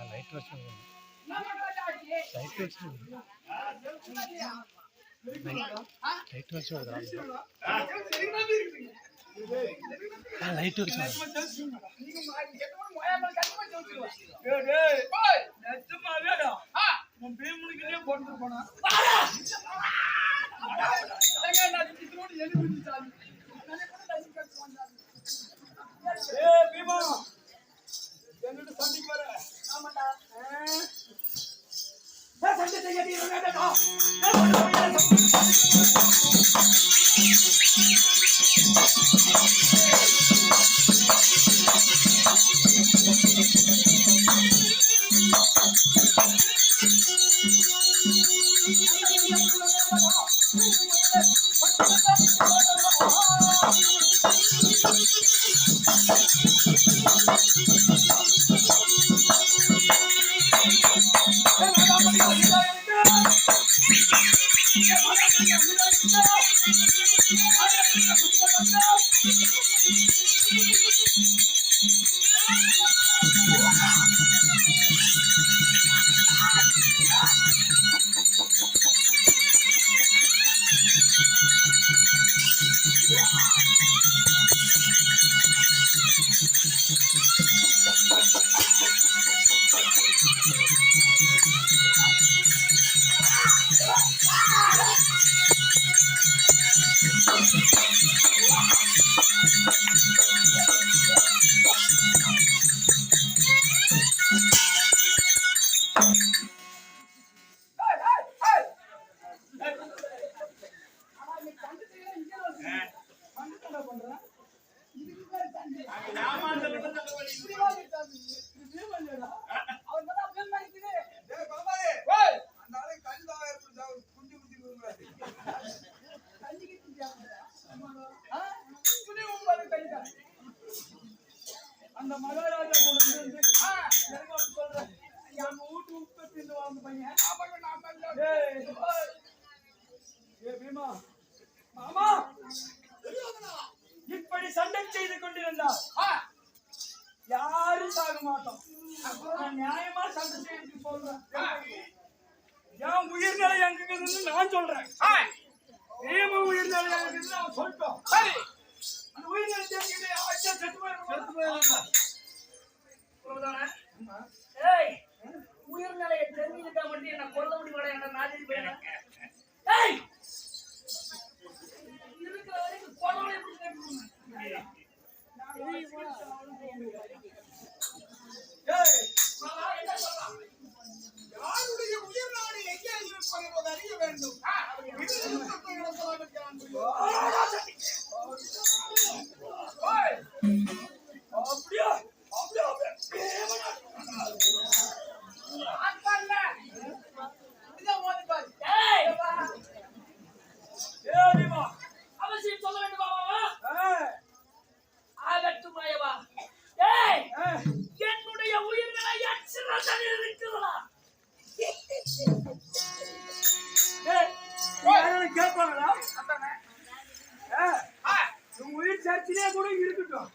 Light வச்சு அந்த மகாராஜா சொல்றேன் வீட்டு உற்பத்தி வாழ்ந்த பையன் பீமா மாமா இப்படி சண்டை செய்து கொண்டிருந்தார் யாரும் சாக மாட்டோம். நியாயமா சண்டை செய்து சொல்றேன். என் உயிர்நிலை எங்குன்னு நான் சொல்றேன். பீமா உயிர்நிலை எங்குன்னு நான் சொல்லிட்டோம். அந்த உயிர்நிலை செத்து உயிர்நிலையை தெரிஞ்சுக்கிட்டா மட்டும் என்ன கொல்ல முடியும் என்ற நாதி பையன் இருக்கிற வரைக்கும் கொலை யாருடைய உயிர் நாடு எங்கே இருப்பது அறிய வேண்டும். அப்படியா அவசியம் சொல்ல வேண்டும். ஆகட்டுமாயவா என்னுடைய உயிர்களை இருக்கிறதா கேட்பாங்களா? உயிர் சர்ச்சிலே கூட இருக்கட்டும்.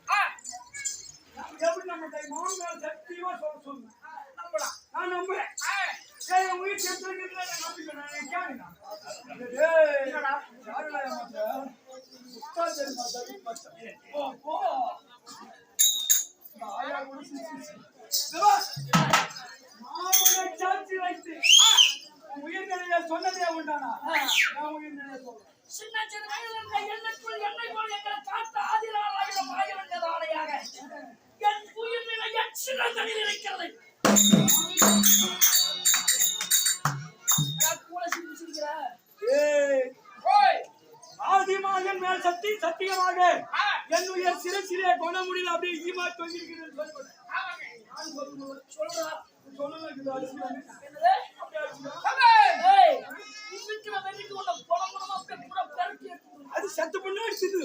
எப்படி நம்ம மௌன சத்தியமா சொல்ல சொல்லுங்க. நான் நம்புறேன். உயிர் சர்ச்சில் சாட்சி வைத்து உயிர்நிலைய சொன்னதே உண்டானா? நான் உயிர்நிலைய சொல்றேன். சின்ன சின்ன எண்ணெய்க்குள் எண்ணெய் போல் எங்களை காத்த ஆதிராளாயிரம் ஆயிரம் ஆணையாக என் உயிர்நிலை எச்சில் இருக்கிறது. ஆதிமாகன் மேல் சக்தி சத்தியமாக என் உயிர் சிறு சிறிய குணமுடியில் அப்படியே ஈமா தொங்கிருக்கிறது சொல்றேன். சொல்லுங்க செத்து பண்ணு தின்னு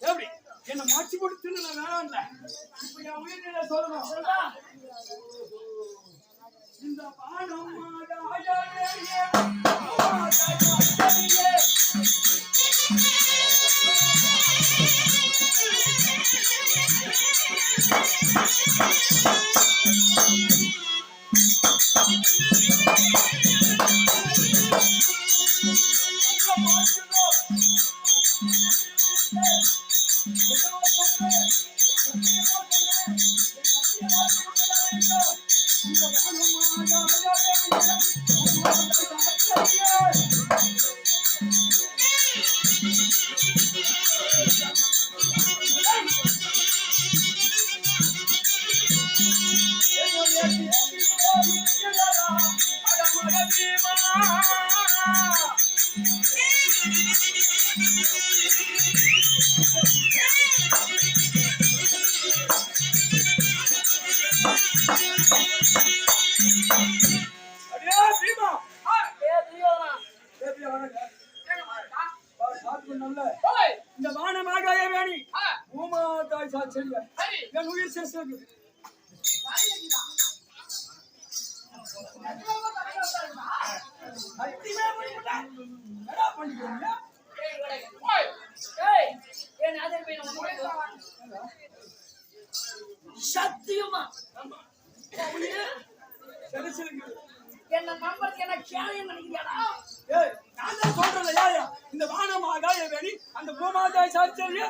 எப்படி என்ன மாற்றி போட்டு தின்னு நான் வேணாம்ல இப்ப என் உயிர்நிலை சொல்லணும் சொல்லுடா. இந்த பானம் இந்த வானமாக வேணி பூமா தாய் சாட்சிய என் உயிர் சேர்த்து சத்தியமா என்ன நம்பருக்கு என்ன கேளையும் நினைக்கிறியாடா? நான் தான் சொல்றேன் யாயா இந்த வானமாக வேணி அந்த பூமாதாய் சாட்சிய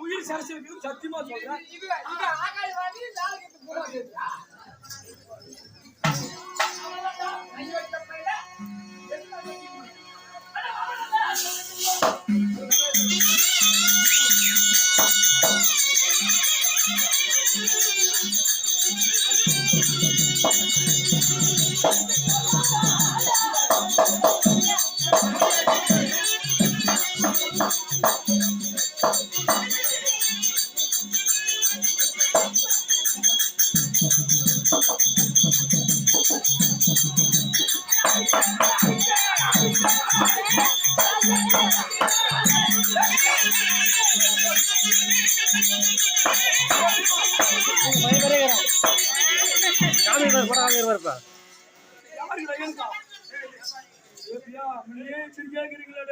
உயிர் சேர்த்து சத்தியமா சொல்றேன் கேக்குறீங்களா